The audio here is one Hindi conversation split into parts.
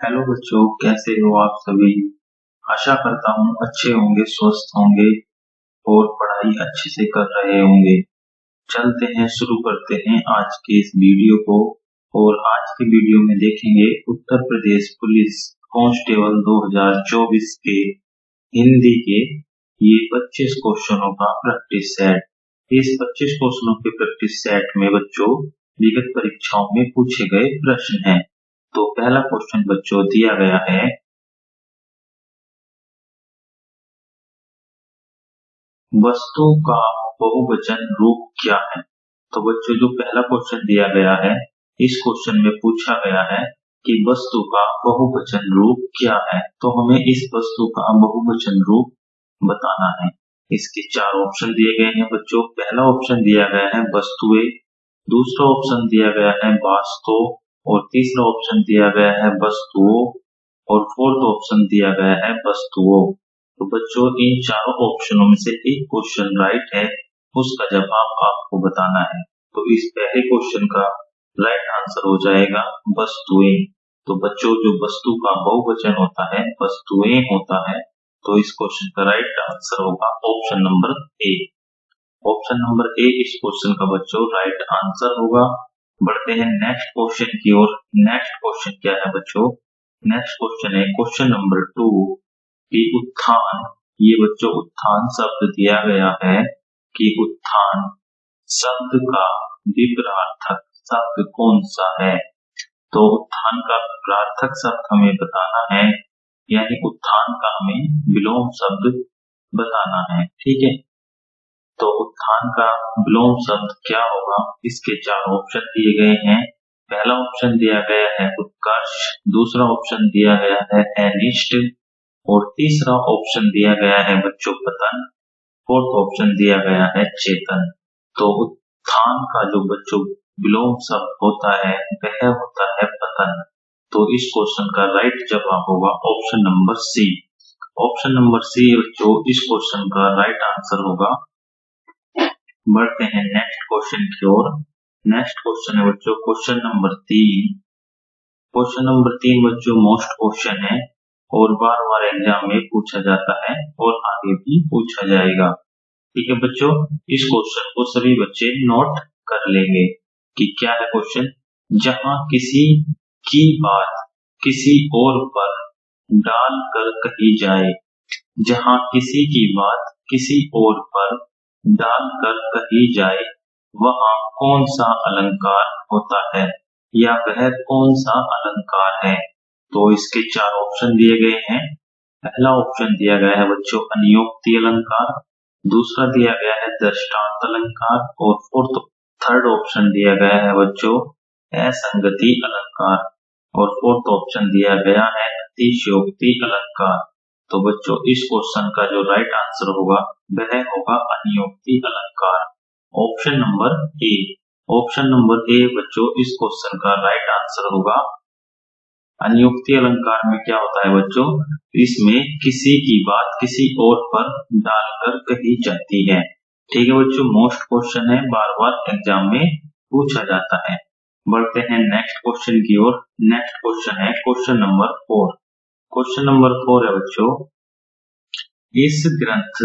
हेलो बच्चों, कैसे हो आप सभी। आशा करता हूँ अच्छे होंगे, स्वस्थ होंगे और पढ़ाई अच्छे से कर रहे होंगे। चलते हैं, शुरू करते हैं आज के इस वीडियो को। और आज के वीडियो में देखेंगे उत्तर प्रदेश पुलिस कांस्टेबल 2024 के हिंदी के ये 25 क्वेश्चनों का प्रैक्टिस सेट। इस 25 क्वेश्चनों के प्रैक्टिस सेट में बच्चों विगत परीक्षाओं में पूछे गए प्रश्न हैं। तो पहला क्वेश्चन बच्चों दिया गया है, वस्तु का बहुवचन रूप क्या है। तो बच्चों जो पहला क्वेश्चन दिया गया है, इस क्वेश्चन में पूछा गया है कि वस्तु का बहुवचन रूप क्या है। तो हमें इस वस्तु का बहुवचन रूप बताना है। इसके चार ऑप्शन दिए गए हैं बच्चों। पहला ऑप्शन दिया गया है वस्तुएं, दूसरा ऑप्शन दिया गया है वास्तव और तीसरा ऑप्शन दिया गया है वस्तुओं और फोर्थ ऑप्शन दिया गया है वस्तुओं। तो बच्चों इन चारों ऑप्शनों में से एक क्वेश्चन राइट है, उसका जवाब आपको बताना है। तो इस पहले क्वेश्चन का राइट आंसर हो जाएगा वस्तुएं। तो बच्चों जो वस्तु का बहुवचन होता है वस्तुएं होता है, तो इस क्वेश्चन का राइट आंसर होगा option number A. Option number A इस क्वेश्चन का बच्चों राइट आंसर होगा। बढ़ते हैं नेक्स्ट क्वेश्चन की ओर। नेक्स्ट क्वेश्चन क्या है बच्चों, नेक्स्ट क्वेश्चन है क्वेश्चन नंबर 2 कि उत्थान, ये बच्चों उत्थान शब्द दिया गया है कि उत्थान शब्द का विपरीतार्थक शब्द कौन सा है। तो उत्थान का विपरीतार्थक शब्द हमें बताना है, यानी उत्थान का हमें विलोम शब्द बताना है। ठीक है, तो उत्थान का विलोम शब्द क्या होगा, इसके चार ऑप्शन दिए गए हैं। पहला ऑप्शन दिया गया है उत्कर्ष, दूसरा ऑप्शन दिया गया है अनिष्ट और तीसरा ऑप्शन दिया गया है बच्चों पतन, फोर्थ ऑप्शन दिया गया है चेतन। तो उत्थान का जो बच्चों विलोम शब्द होता है वह होता है पतन। तो इस क्वेश्चन का राइट जवाब होगा option number C. Option number C बच्चों इस क्वेश्चन का राइट आंसर होगा। बढ़ते हैं नेक्स्ट क्वेश्चन की ओर। नेक्स्ट क्वेश्चन है बच्चों क्वेश्चन नंबर 3। क्वेश्चन नंबर 3 बच्चों मोस्ट क्वेश्चन है और बार बार एग्जाम में पूछा जाता है और आगे भी पूछा जाएगा। ठीक है बच्चों, इस क्वेश्चन को सभी बच्चे नोट कर लेंगे कि क्या है क्वेश्चन। जहां किसी की बात किसी और पर डाल कर कही जाए, जहां किसी की बात किसी और पर डाल कर कही जाए, वहां कौन सा अलंकार होता है या वह कौन सा अलंकार है। तो इसके चार ऑप्शन दिए गए हैं। पहला ऑप्शन दिया गया है बच्चों अनियोक्ति अलंकार, दूसरा दिया गया है दृष्टांत अलंकार और थर्ड ऑप्शन दिया गया है बच्चों असंगति अलंकार और फोर्थ ऑप्शन दिया गया है अतिशयोक्ति अलंकार। तो बच्चों इस क्वेश्चन का जो राइट आंसर होगा वह होगा अनियोक्ति अलंकार, option number A. Option number A बच्चों इस क्वेश्चन का राइट आंसर होगा। अनियोक्ति अलंकार में क्या होता है बच्चों, इसमें किसी की बात किसी और पर डालकर कही जाती है। ठीक है बच्चों, मोस्ट क्वेश्चन है, बार बार एग्जाम में पूछा जाता है। बढ़ते हैं नेक्स्ट क्वेश्चन की ओर। नेक्स्ट क्वेश्चन है क्वेश्चन नंबर 4। क्वेश्चन नंबर 4 है बच्चों, इस ग्रंथ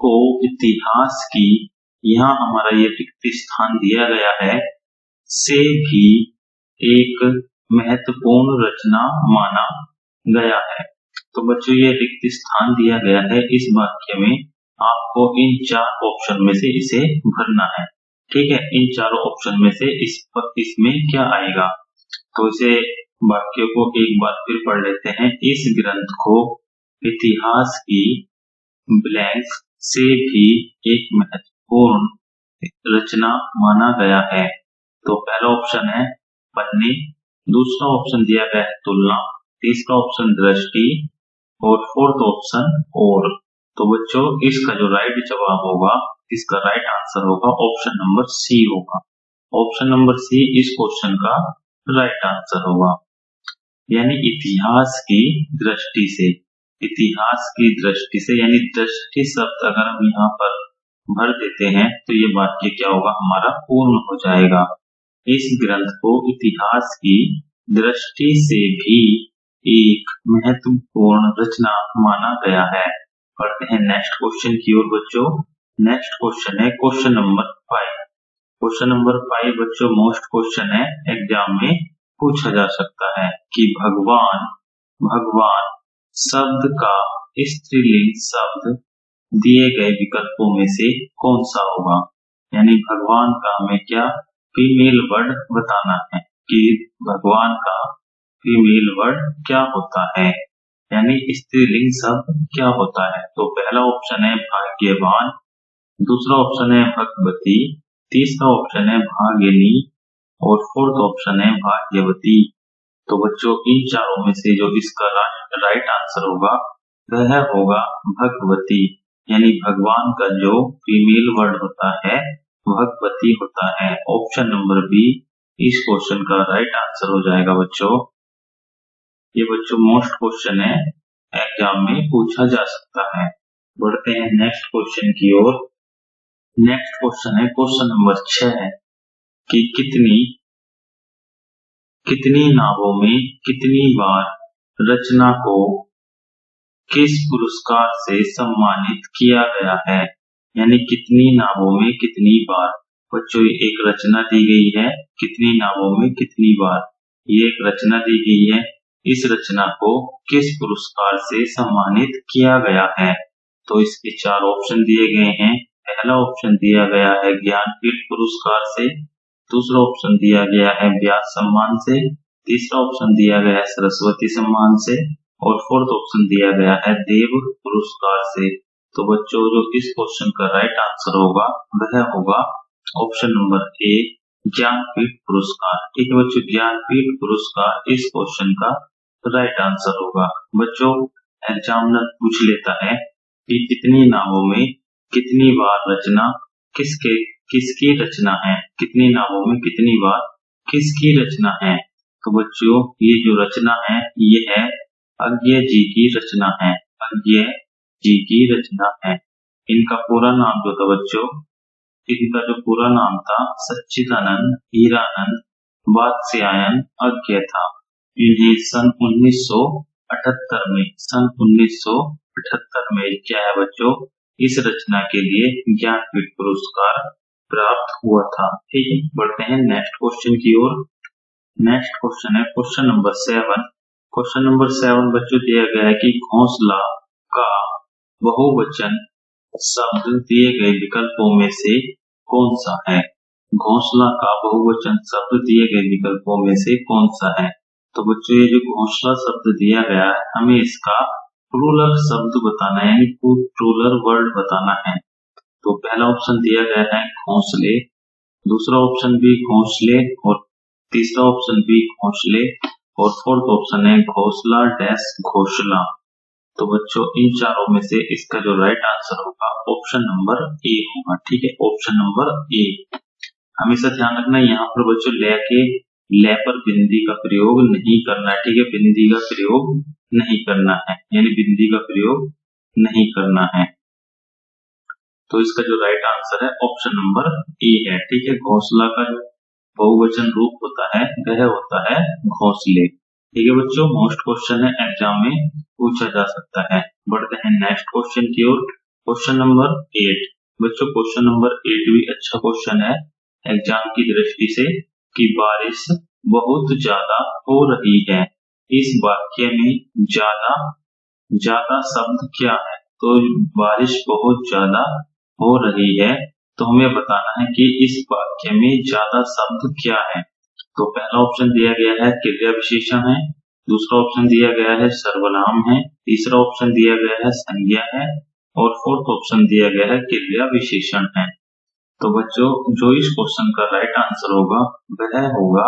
को इतिहास की, यहाँ हमारा ये रिक्त स्थान दिया गया है, से भी एक महत्वपूर्ण रचना माना गया है। तो बच्चों ये रिक्त स्थान दिया गया है, इस वाक्य में आपको इन चार ऑप्शन में से इसे भरना है। ठीक है, इन चारों ऑप्शन में से इसमें क्या आएगा। तो इसे वाक्य को एक बार फिर पढ़ लेते हैं। इस ग्रंथ को इतिहास की ब्लैंक से भी एक महत्वपूर्ण रचना माना गया है। तो पहला ऑप्शन है पन्ने, दूसरा ऑप्शन दिया गया है तुलना, तीसरा ऑप्शन दृष्टि और फोर्थ ऑप्शन और। तो बच्चों इसका जो राइट जवाब होगा, इसका राइट आंसर होगा ऑप्शन नंबर सी होगा। ऑप्शन नंबर सी इस क्वेश्चन का राइट आंसर होगा, यानी इतिहास की दृष्टि से। इतिहास की दृष्टि से यानी दृष्टि शब्द अगर हम यहाँ पर भर देते हैं तो ये वाक्य क्या होगा हमारा पूर्ण हो जाएगा। इस ग्रंथ को इतिहास की दृष्टि से भी एक महत्वपूर्ण रचना माना गया है। पढ़ते हैं नेक्स्ट क्वेश्चन की ओर बच्चों। नेक्स्ट क्वेश्चन है क्वेश्चन नंबर 5। क्वेश्चन नंबर 5 बच्चों मोस्ट क्वेश्चन है, एग्जाम में पूछा जा सकता है कि भगवान शब्द का स्त्रीलिंग शब्द दिए गए विकल्पों में से कौन सा होगा। यानी भगवान का हमें क्या फीमेल वर्ड बताना है कि भगवान का फीमेल वर्ड क्या होता है, यानी स्त्रीलिंग शब्द क्या होता है। तो पहला ऑप्शन है भाग्यवान, दूसरा ऑप्शन है भगवती, तीसरा ऑप्शन है भागिनी और फोर्थ ऑप्शन है भाग्यवती। तो बच्चों इन चारों में से जो इसका राइट आंसर होगा वह होगा भगवती, यानी भगवान का जो फीमेल वर्ड होता है भगवती होता है। ऑप्शन नंबर बी इस क्वेश्चन का राइट आंसर हो जाएगा बच्चों। ये बच्चों मोस्ट क्वेश्चन है, एग्जाम में पूछा जा सकता है। बढ़ते हैं नेक्स्ट क्वेश्चन की ओर। नेक्स्ट क्वेश्चन है क्वेश्चन नंबर 6 कि कितनी नावों में कितनी बार रचना को किस पुरस्कार से सम्मानित किया गया है। यानी कितनी नावों में कितनी बार। बच्चों एक रचना दी गई है, कितनी नावों में कितनी बार, ये एक रचना दी गई है। इस रचना को किस पुरस्कार से सम्मानित किया गया है। तो इसके 4 ऑप्शन दिए गए हैं। पहला ऑप्शन दिया गया है ज्ञानपीठ पुरस्कार से, दूसरा ऑप्शन दिया गया है व्यास सम्मान से, तीसरा ऑप्शन दिया गया है सरस्वती सम्मान से और फोर्थ ऑप्शन दिया गया है देव पुरस्कार से। तो बच्चों जो इस क्वेश्चन का राइट आंसर होगा वह होगा ऑप्शन नंबर ए ज्ञानपीठ पुरस्कार। ठीक है बच्चों, ज्ञानपीठ पुरस्कार इस क्वेश्चन का राइट आंसर होगा। बच्चों एग्जामिनर पूछ लेता है कि कितनी नावों में कितनी बार रचना किसकी रचना है, कितनी नावों में कितनी बार किसकी रचना है। तो बच्चों ये जो रचना है ये है अज्ञेय जी की रचना है, अज्ञेय जी की रचना है। इनका पूरा नाम जो था बच्चों, इनका जो पूरा नाम था सच्चिदानंद हीरानंद वात्स्यायन अज्ञेय था। इन्हें सन 1978 में क्या है बच्चों, इस रचना के लिए ज्ञानपीठ पुरस्कार प्राप्त हुआ था। ठीक है, बढ़ते हैं नेक्स्ट क्वेश्चन की ओर। नेक्स्ट क्वेश्चन है क्वेश्चन नंबर 7। क्वेश्चन नंबर 7 बच्चों दिया गया है कि घोंसला का बहुवचन शब्द दिए गए विकल्पों में से कौन सा है। घोंसला का बहुवचन शब्द दिए गए विकल्पों में से कौन सा है। तो बच्चों ये जो घोंसला शब्द दिया गया है हमें इसका प्लूरल शब्द बताना है, यानी प्लूरल वर्ड बताना है। तो पहला ऑप्शन दिया गया है घोंसले, दूसरा ऑप्शन भी घोंसले और तीसरा ऑप्शन भी घोंसले और फोर्थ ऑप्शन है घोंसला डैश घोंसला। तो बच्चों इन चारों में से इसका जो राइट आंसर होगा ऑप्शन नंबर ए होगा। ठीक है, ऑप्शन नंबर ए। हमेशा ध्यान रखना यहाँ पर बच्चों ले पर बिंदी का प्रयोग नहीं करना है। ठीक है, बिंदी का प्रयोग नहीं करना है, यानी बिंदी का प्रयोग नहीं करना है। तो इसका जो राइट आंसर है ऑप्शन नंबर ए है। ठीक है, घोंसला का जो बहुवचन रूप होता है वह होता है घोंसले। ठीक है बच्चों, मोस्ट क्वेश्चन है, एग्जाम में पूछा जा सकता है। बढ़ते हैं नेक्स्ट क्वेश्चन की ओर। क्वेश्चन नंबर 8 बच्चों, क्वेश्चन नंबर 8 भी अच्छा क्वेश्चन है एग्जाम की दृष्टि से कि बारिश बहुत ज्यादा हो रही है। इस वाक्य में ज्यादा शब्द क्या है। तो बारिश बहुत ज्यादा हो रही है, तो हमें बताना है कि इस वाक्य में ज्यादा शब्द क्या है। तो पहला ऑप्शन दिया गया है क्रिया विशेषण है, दूसरा ऑप्शन दिया गया है सर्वनाम है, तीसरा ऑप्शन दिया गया है संज्ञा है और फोर्थ ऑप्शन दिया गया है क्रिया विशेषण है। तो बच्चों जो इस क्वेश्चन का राइट आंसर होगा वह होगा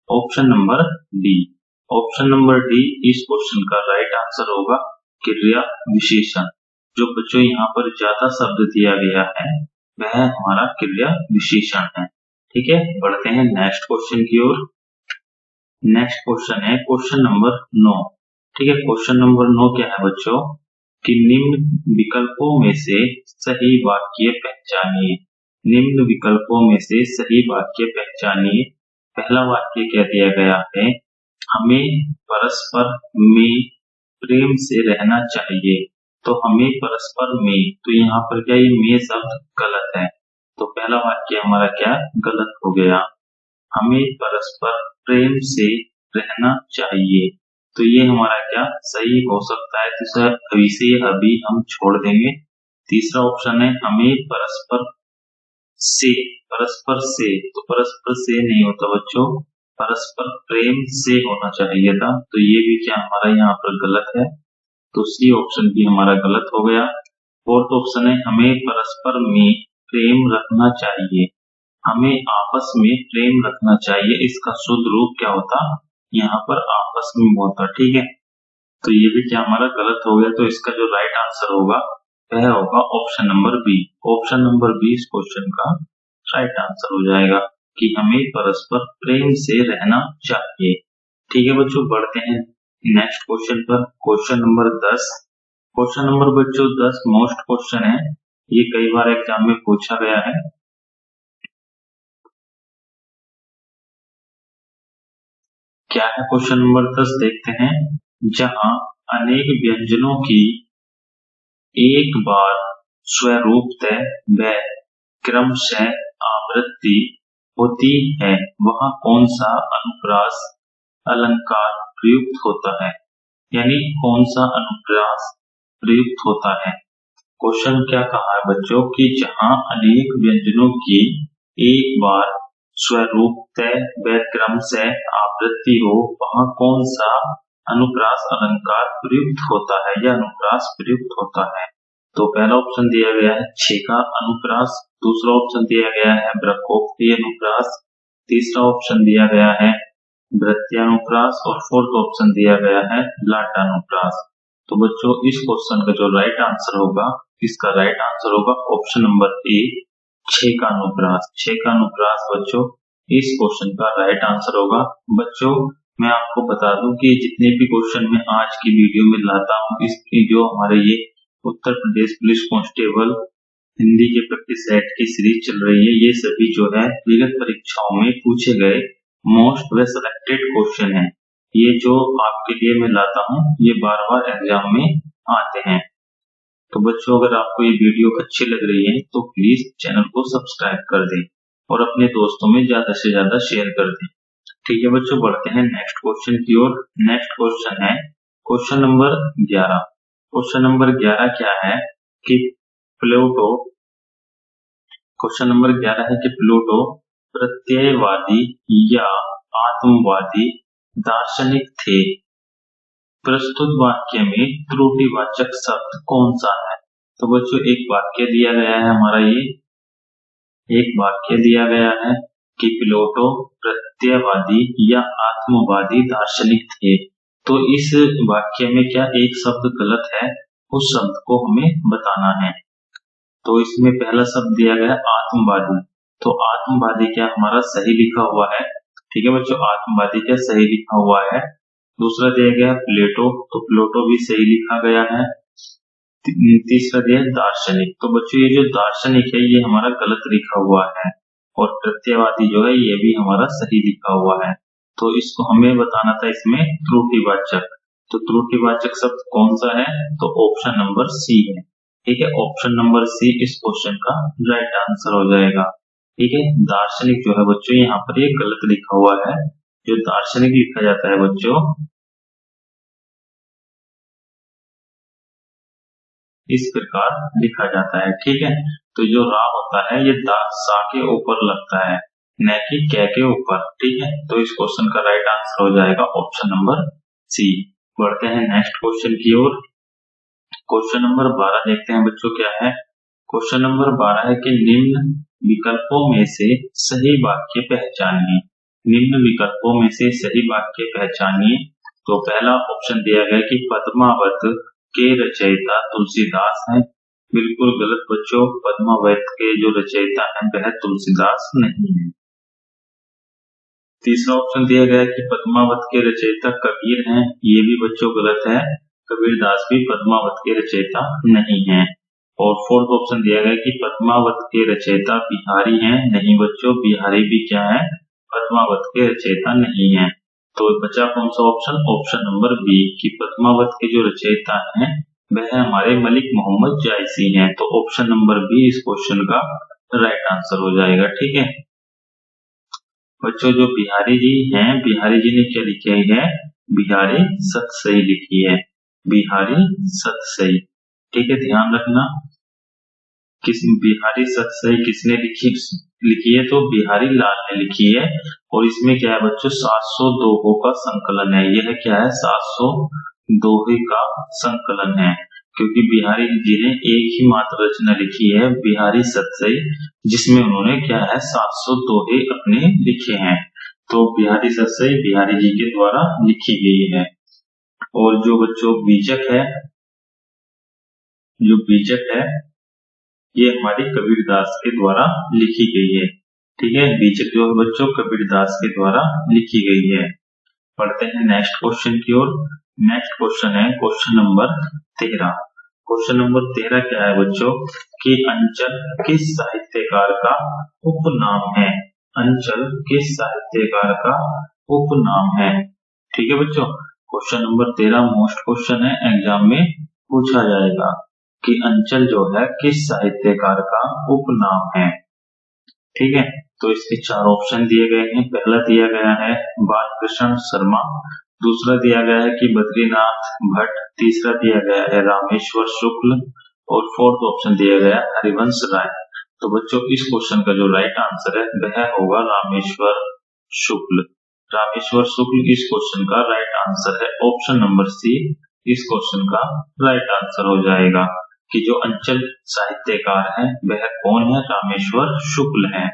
option number D. Option number D इस क्वेश्चन का राइट आंसर होगा क्रिया विशेषण। जो बच्चों यहाँ पर ज्यादा शब्द दिया गया है वह हमारा क्रिया विशेषण है। ठीक है, बढ़ते हैं नेक्स्ट क्वेश्चन की ओर। नेक्स्ट क्वेश्चन है क्वेश्चन नंबर 9। ठीक है, क्वेश्चन नंबर 9 क्या है बच्चों कि निम्न विकल्पों में से सही वाक्य पहचानिए। निम्न विकल्पों में से सही वाक्य पहचानिए। पहला वाक्य क्या दिया गया है हमें परस्पर में प्रेम से रहना चाहिए। तो हमें परस्पर में, तो यहाँ पर क्या ये में शब्द गलत है, तो पहला वाक्य हमारा क्या गलत हो गया। हमें परस्पर प्रेम से रहना चाहिए, तो ये हमारा क्या सही हो सकता है, तो अभी से अभी हम छोड़ देंगे। तीसरा ऑप्शन है हमें परस्पर से, तो परस्पर से नहीं होता बच्चों, परस्पर प्रेम से होना चाहिए था, तो ये भी क्या हमारा यहाँ पर गलत है, तो सी ऑप्शन भी हमारा गलत हो गया। फोर्थ ऑप्शन है हमें परस्पर में प्रेम रखना चाहिए, हमें आपस में प्रेम रखना चाहिए, इसका शुद्ध रूप क्या होता, यहाँ पर आपस में होता। ठीक है, तो ये भी क्या हमारा गलत हो गया, तो इसका जो राइट आंसर होगा वह होगा option number B. Option number B इस क्वेश्चन का राइट आंसर हो जाएगा कि हमें परस्पर प्रेम से रहना चाहिए। ठीक है बच्चों, बढ़ते हैं नेक्स्ट क्वेश्चन पर। Question number 10। क्वेश्चन नंबर बच्चों 10 मोस्ट क्वेश्चन है, ये कई बार एग्जाम में पूछा गया है। क्या है क्वेश्चन नंबर 10 देखते हैं। जहां अनेक व्यंजनों की एक बार स्वरूपतः व क्रमशः आवृत्ति होती है, वह कौन सा अनुप्रास अलंकार प्रयुक्त होता है, यानी कौन सा अनुप्रास प्रयुक्त होता है। क्वेश्चन क्या कहा है बच्चों कि जहां अनेक व्यंजनों की एक बार स्वरूपतः व क्रमशः आवृत्ति हो, वहां कौन सा अनुप्रास अलंकार प्रयुक्त होता है या अनुप्रास प्रयुक्त होता है। तो पहला ऑप्शन दिया गया है छेका अनुप्रास, दूसरा ऑप्शन दिया गया है ब्रह्मोक्ति अनुप्रास, तीसरा ऑप्शन दिया गया है वृत्यानुप्रास और फोर्थ ऑप्शन दिया गया है लाटानुप्रास। तो बच्चों इस क्वेश्चन का जो राइट आंसर होगा, इसका राइट आंसर होगा ऑप्शन नंबर ए छेकानुप्रास। छेकानुप्रास बच्चों इस क्वेश्चन का राइट आंसर होगा। बच्चों मैं आपको बता दूं कि जितने भी क्वेश्चन मैं आज की वीडियो में लाता हूं, इसकी जो हमारे ये उत्तर प्रदेश पुलिस कांस्टेबल हिंदी के प्रैक्टिस सेट की सीरीज चल रही है, ये सभी जो है विगत परीक्षाओं में पूछे गए मोस्ट व सिलेक्टेड क्वेश्चन है। ये जो आपके लिए मैं लाता हूँ ये बार बार एग्जाम में आते हैं। तो बच्चों अगर आपको ये वीडियो अच्छी लग रही है तो प्लीज चैनल को सब्सक्राइब कर दें और अपने दोस्तों में ज्यादा से ज्यादा शेयर कर दें। ठीक है बच्चों, बढ़ते हैं नेक्स्ट क्वेश्चन की ओर। नेक्स्ट क्वेश्चन है क्वेश्चन नंबर 11। क्वेश्चन नंबर 11 क्या है कि प्लूटो, क्वेश्चन नंबर 11 है कि प्लूटो प्रत्ययवादी या आत्मवादी दार्शनिक थे। प्रस्तुत वाक्य में त्रुटिवाचक शब्द कौन सा है। तो बच्चों एक वाक्य दिया गया है हमारा, ये एक वाक्य दिया गया है कि प्लूटो प्रत्ययवादी या आत्मवादी दार्शनिक थे। तो इस वाक्य में क्या एक शब्द गलत है, उस शब्द को हमें बताना है। तो इसमें पहला शब्द दिया गया आत्मवादी, तो आत्मवादी क्या हमारा सही लिखा हुआ है। ठीक है बच्चों, आत्मवादी क्या सही लिखा हुआ है। दूसरा दिया गया प्लेटो, तो प्लेटो भी सही लिखा गया है। तीसरा दिया दार्शनिक, तो बच्चों ये जो दार्शनिक है ये हमारा गलत लिखा हुआ है और प्रत्ययवादी जो है ये भी हमारा सही लिखा हुआ है। तो इसको हमें बताना था इसमें त्रुटिवाचक, तो त्रुटिवाचक शब्द कौन सा है, तो ऑप्शन नंबर सी है। ठीक है, ऑप्शन नंबर सी इस क्वेश्चन का राइट आंसर हो जाएगा। ठीक है, दार्शनिक जो है बच्चों यहाँ पर ये गलत लिखा हुआ है। जो दार्शनिक लिखा जाता है बच्चों इस प्रकार लिखा जाता है। ठीक है, तो जो रा होता है ये दा सा के ऊपर लगता है, न कि कै के ऊपर। ठीक है, तो इस क्वेश्चन का राइट आंसर हो जाएगा ऑप्शन नंबर सी। बढ़ते हैं नेक्स्ट क्वेश्चन की ओर। क्वेश्चन नंबर 12 देखते हैं बच्चों क्या है। क्वेश्चन नंबर 12 है कि निम्न विकल्पों में से सही वाक्य पहचानिए। निम्न विकल्पों में से सही वाक्य पहचानिए। तो पहला ऑप्शन दिया गया कि पद्मावत के रचयिता तुलसीदास हैं। बिल्कुल गलत बच्चों, पद्मावत के जो रचयिता हैं वह तुलसीदास नहीं है। तीसरा ऑप्शन दिया गया कि पद्मावत के रचयिता कबीर हैं। ये भी बच्चों गलत है, कबीरदास भी पद्मावत के रचयिता नहीं है। और फोर्थ ऑप्शन दिया गया कि पद्मावत के रचयिता बिहारी हैं। नहीं बच्चों, बिहारी भी क्या है, पद्मावत के रचयिता नहीं है। तो बचा कौन सा ऑप्शन? ऑप्शन नंबर बी कि पद्मावत के जो रचयिता हैं वह हमारे मलिक मोहम्मद जायसी हैं। तो ऑप्शन नंबर बी इस क्वेश्चन का राइट आंसर हो जाएगा। ठीक है बच्चों, जो बिहारी जी हैं, बिहारी जी ने क्या लिखी है? बिहारी सतसई लिखी है, बिहारी सतसई। ठीक है, ध्यान रखना किस बिहारी सतसई किसने लिखी है? तो बिहारी लाल ने लिखी है। और इसमें क्या है बच्चों? 700 दोहों का संकलन है। यह क्या है? 700 दोहे का संकलन है, क्योंकि बिहारी जी ने एक ही मात्र रचना लिखी है, बिहारी सतसई, जिसमें उन्होंने क्या है? 700 दोहे अपने लिखे हैं। तो बिहारी सतसई बिहारी जी के द्वारा लिखी गई है। और जो बच्चों बीजक है, जो बीजक है ये हमारे कबीरदास के द्वारा लिखी गई है। ठीक है, बीजक जो है बच्चों कबीरदास के द्वारा लिखी गई है। पढ़ते हैं नेक्स्ट क्वेश्चन की ओर। नेक्स्ट क्वेश्चन है क्वेश्चन नंबर 13। क्वेश्चन नंबर 13 क्या है बच्चों? कि अंचल किस साहित्यकार का उपनाम है? अंचल किस साहित्यकार का उपनाम है? ठीक है बच्चों, क्वेश्चन नंबर 13 मोस्ट क्वेश्चन है, एग्जाम में पूछा जाएगा कि अंचल जो है किस साहित्यकार का उपनाम है। ठीक है, तो इसके 4 ऑप्शन दिए गए हैं। पहला दिया गया है बालकृष्ण शर्मा, दूसरा दिया गया है कि बद्रीनाथ भट्ट, तीसरा दिया गया है रामेश्वर शुक्ल और फोर्थ ऑप्शन दिया गया है हरिवंश राय। तो बच्चों इस क्वेश्चन का जो राइट आंसर है वह होगा रामेश्वर शुक्ल। रामेश्वर शुक्ल इस क्वेश्चन का राइट आंसर है। ऑप्शन नंबर सी इस क्वेश्चन का राइट आंसर हो जाएगा कि जो अंचल साहित्यकार है वह कौन है? रामेश्वर शुक्ल है।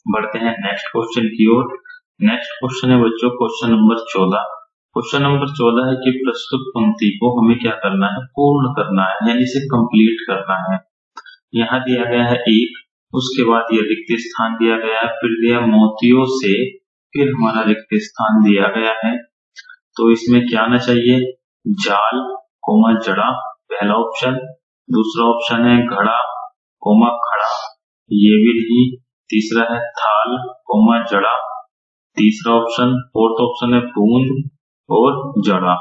बढ़ते हैं नेक्स्ट क्वेश्चन की ओर। नेक्स्ट क्वेश्चन है बच्चों क्वेश्चन नंबर 14। क्वेश्चन नंबर 14 है कि प्रस्तुत पंक्ति को हमें क्या करना है? पूर्ण करना है, यानी इसे कंप्लीट करना है। यहाँ दिया गया है एक, उसके बाद ये रिक्त स्थान दिया गया है, फिर दिया मोतियों से, फिर हमारा रिक्त स्थान दिया गया है। तो इसमें क्या आना चाहिए? जाल कोमा जड़ा, पहला ऑप्शन। दूसरा ऑप्शन है घड़ा कोमा खड़ा, ये भी नहीं। तीसरा है थाल कोमा जड़ा, तीसरा ऑप्शन। फोर्थ ऑप्शन है बूंद और जड़ा।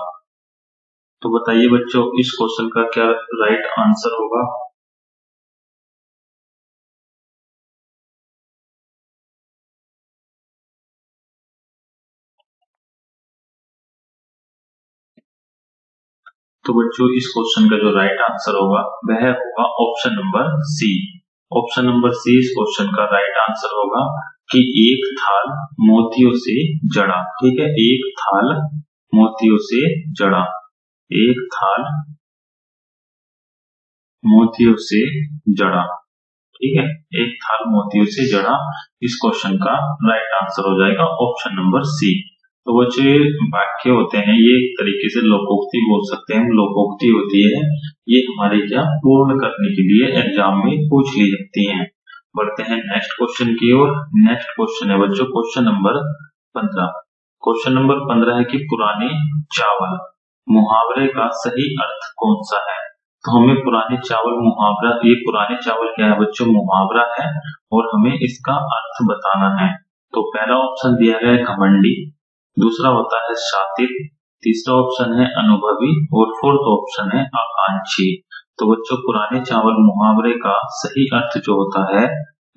तो बताइए बच्चों इस क्वेश्चन का क्या राइट आंसर होगा? तो बच्चों इस क्वेश्चन का जो राइट आंसर होगा वह होगा option number C. Option number C इस क्वेश्चन का राइट आंसर होगा कि एक थाल मोतियों से जड़ा। ठीक है, एक थाल मोतियों से जड़ा, एक थाल मोतियों से जड़ा। ठीक है, एक थाल मोतियों से जड़ा इस क्वेश्चन का राइट आंसर हो जाएगा ऑप्शन नंबर सी। तो बच्चों ये वाक्य होते हैं, ये एक तरीके से लोकोक्ति बोल सकते हैं। लोकोक्ति होती है, ये हमारे क्या पूर्ण करने के लिए एग्जाम में पूछ ली जाती हैं। बढ़ते हैं नेक्स्ट क्वेश्चन की ओर। नेक्स्ट क्वेश्चन है बच्चों क्वेश्चन नंबर 15। क्वेश्चन नंबर 15 है कि पुराने चावल मुहावरे का सही अर्थ कौन सा है? तो हमें पुराने चावल मुहावरा, ये पुराने चावल क्या है बच्चों? मुहावरा है और हमें इसका अर्थ बताना है। तो पहला ऑप्शन दिया गया है घमंडी, दूसरा होता है शातिर, तीसरा ऑप्शन है अनुभवी और फोर्थ ऑप्शन है आकांक्षी। तो बच्चों पुराने चावल मुहावरे का सही अर्थ जो होता है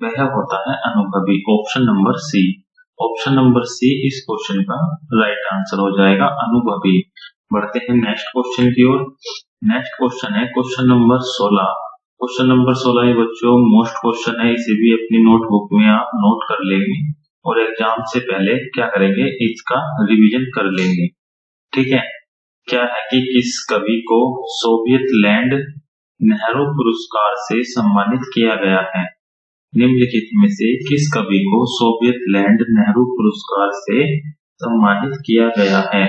वह होता है अनुभवी, option number C. Option number C इस क्वेश्चन का राइट आंसर हो जाएगा, अनुभवी। बढ़ते हैं नेक्स्ट क्वेश्चन की ओर। नेक्स्ट क्वेश्चन है क्वेश्चन नंबर 16। क्वेश्चन नंबर 16 ये बच्चों मोस्ट क्वेश्चन है, इसे भी अपनी नोटबुक में आप नोट कर लेंगे और एग्जाम से पहले क्या करेंगे? इसका रिवीजन कर लेंगे। ठीक है, क्या है कि किस कवि को सोवियत लैंड नेहरू पुरस्कार से सम्मानित किया गया है? निम्नलिखित में से किस कवि को सोवियत लैंड नेहरू पुरस्कार से सम्मानित किया गया है?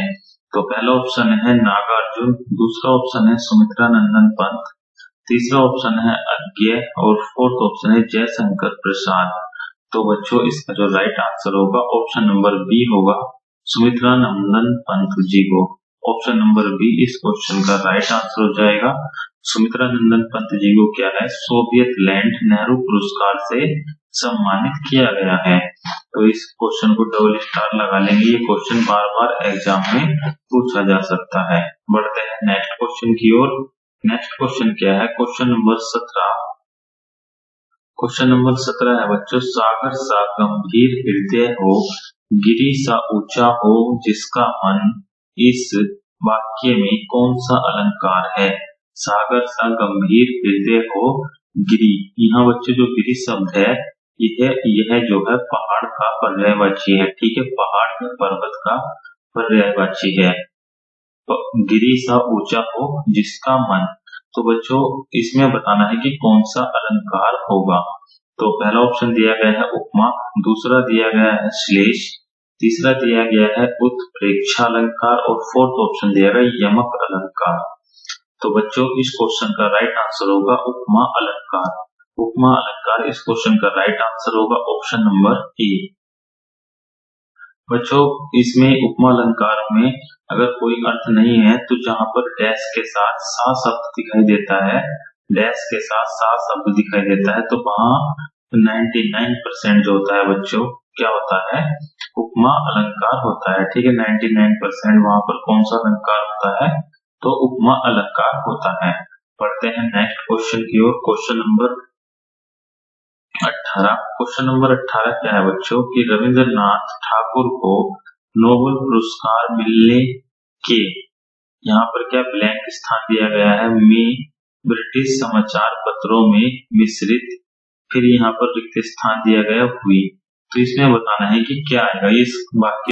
तो पहला ऑप्शन है नागार्जुन, दूसरा ऑप्शन है सुमित्रा नंदन पंत, तीसरा ऑप्शन है अज्ञे और फोर्थ ऑप्शन है जयशंकर प्रसाद। तो बच्चों इसका जो राइट आंसर होगा ऑप्शन नंबर बी होगा, सुमित्रा नंदन पंत जी को। ऑप्शन नंबर बी इस क्वेश्चन का राइट आंसर हो जाएगा। सुमित्रा नंदन पंत जी को क्या है? सोवियत लैंड नेहरू पुरस्कार से सम्मानित किया गया है। तो इस क्वेश्चन को डबल स्टार लगा लेंगे, ये क्वेश्चन बार बार एग्जाम में पूछा जा सकता है। बढ़ते हैं नेक्स्ट क्वेश्चन की ओर। नेक्स्ट क्वेश्चन क्या है? Question number 17। क्वेश्चन नंबर 17 है बच्चों, सागर सा गंभीर हृदय हो, गिरी सा ऊंचा हो जिसका मन, इस वाक्य में कौन सा अलंकार है? सागर सा गंभीर हृदय हो, गिरी, यहाँ बच्चों जो गिरी शब्द है यह जो है पहाड़ का पर्यायवाची है। ठीक है, पहाड़ में पर्वत का पर्यायवाची है। गिरी सा ऊंचा हो जिसका मन, तो बच्चों इसमें बताना है कि कौन सा अलंकार होगा। तो पहला ऑप्शन दिया गया है उपमा, दूसरा दिया गया है श्लेष, तीसरा दिया गया है उत्प्रेक्षा अलंकार और फोर्थ ऑप्शन दिया गया यमक अलंकार। तो बच्चों इस क्वेश्चन का राइट आंसर होगा उपमा अलंकार। उपमा अलंकार इस क्वेश्चन का राइट आंसर होगा ऑप्शन नंबर ए। बच्चों इसमें उपमा अलंकार में अगर कोई अर्थ नहीं है तो जहां पर डैश के साथ सा शब्द दिखाई देता है, डैश के साथ सा शब्द दिखाई देता है, तो वहां 99% जो होता है बच्चों क्या होता है? उपमा अलंकार होता है। ठीक है, 99% वहां पर कौन सा अलंकार होता है? तो उपमा अलंकार होता है। पढ़ते हैं नेक्स्ट क्वेश्चन की ओर। Question number 18। क्वेश्चन नंबर 18 क्या है बच्चों कि रविंद्रनाथ ठाकुर को नोबेल पुरस्कार मिलने के, यहाँ पर क्या ब्लैंक स्थान दिया गया है, में ब्रिटिश समाचार पत्रों में मिश्रित, फिर यहाँ पर रिक्त स्थान दिया गया हुई। तो इसमें बताना है कि क्या आएगा इस वाक्य